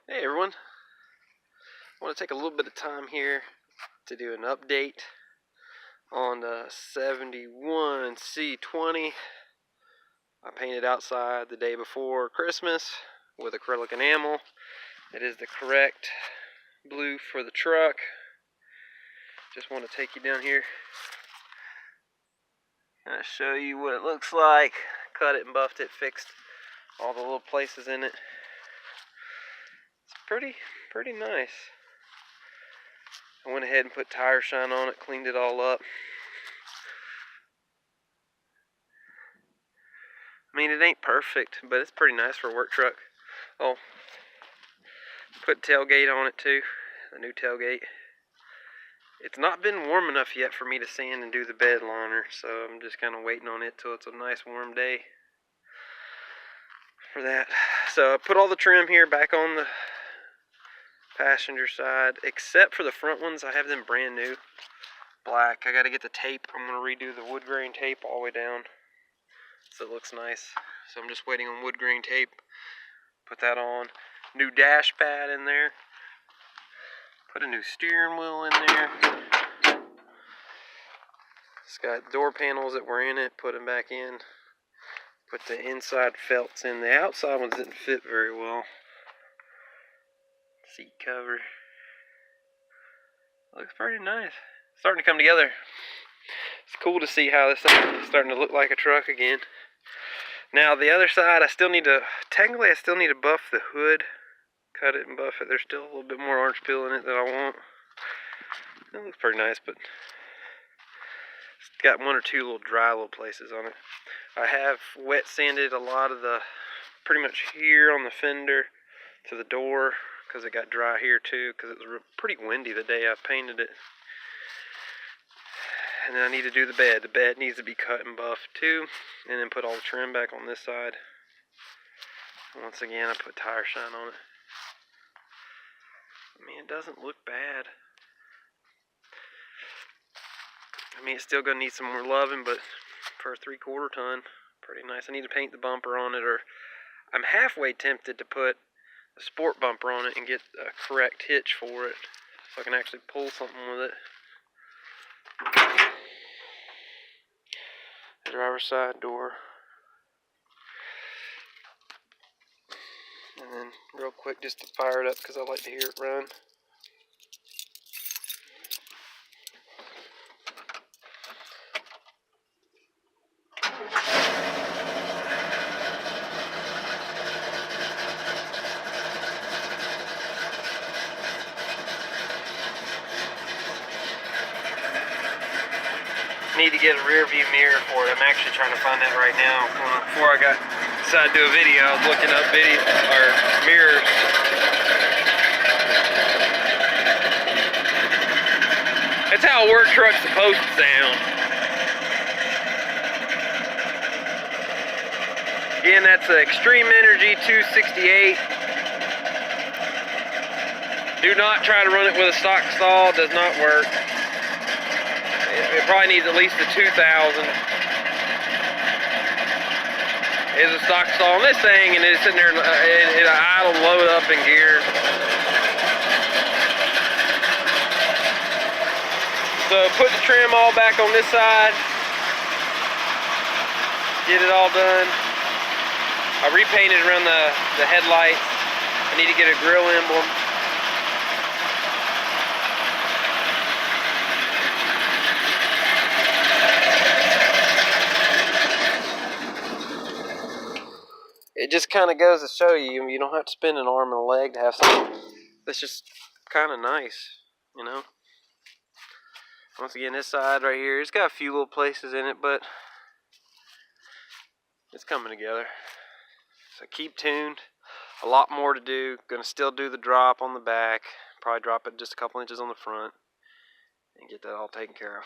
Hey everyone, I want to take a little bit of time here to do an update on the 71 c20. I painted outside the day before Christmas with acrylic enamel. It is the correct blue for the truck. Just want to take you down here and show you what it looks like. Cut it and buffed it, fixed all the little places in it. It's pretty nice. I went ahead and put tire shine on it, cleaned it all up. I mean, it ain't perfect, but it's pretty nice for a work truck. Oh, put tailgate on it too, a new tailgate. It's not been warm enough yet for me to sand and do the bed liner, so I'm just kind of waiting on it till it's a nice warm day for that. So I put all the trim here back on the passenger side, except for the front ones. I have them brand new, black. I got to get the tape. I'm going to redo the wood grain tape all the way down so it looks nice. So I'm just waiting on wood grain tape. Put that on. New dash pad in there. Put a new steering wheel in there. It's got door panels that were in it. Put them back in. Put the inside felts in. The outside ones didn't fit very well. Seat cover. Looks pretty nice. Starting to come together. It's cool to see how this thing is starting to look like a truck again. Now the other side, I still need to buff the hood. Cut it and buff it. There's still a little bit more orange peel in it that I want. It looks pretty nice, but it's got one or two dry little places on it. I have wet sanded a lot of the, pretty much here on the fender to the door, because it got dry here too, because it was pretty windy the day I painted it. And then I need to do the bed. The bed needs to be cut and buffed too, and then put all the trim back on this side. Once again, I put tire shine on it. I mean, it doesn't look bad. I mean, it's still gonna need some more loving, but for a 3/4 ton, pretty nice. I need to paint the bumper on it, or I'm halfway tempted to put a sport bumper on it and get a correct hitch for it, so I can actually pull something with it. The driver's side door. And then real quick, just to fire it up, because I like to hear it run. Need to get a rear view mirror for it. I'm actually trying to find that right now. Before I decided to do a video, I was looking up mirrors. That's how a work truck's supposed to sound. Again, that's the Extreme Energy 268. Do not try to run it with a stock stall. It does not work. It probably needs at least a 2000. It's a stock stall on this thing, and it's sitting there in idle, load up in gear. So put the trim all back on this side. Get it all done. I repainted around the headlights. I need to get a grill emblem. It just kind of goes to show you, you don't have to spend an arm and a leg to have something that's just kind of nice, you know. Once again, this side right here, it's got a few little places in it, but it's coming together. So keep tuned. A lot more to do. Gonna still do the drop on the back. Probably drop it just a couple inches on the front and get that all taken care of.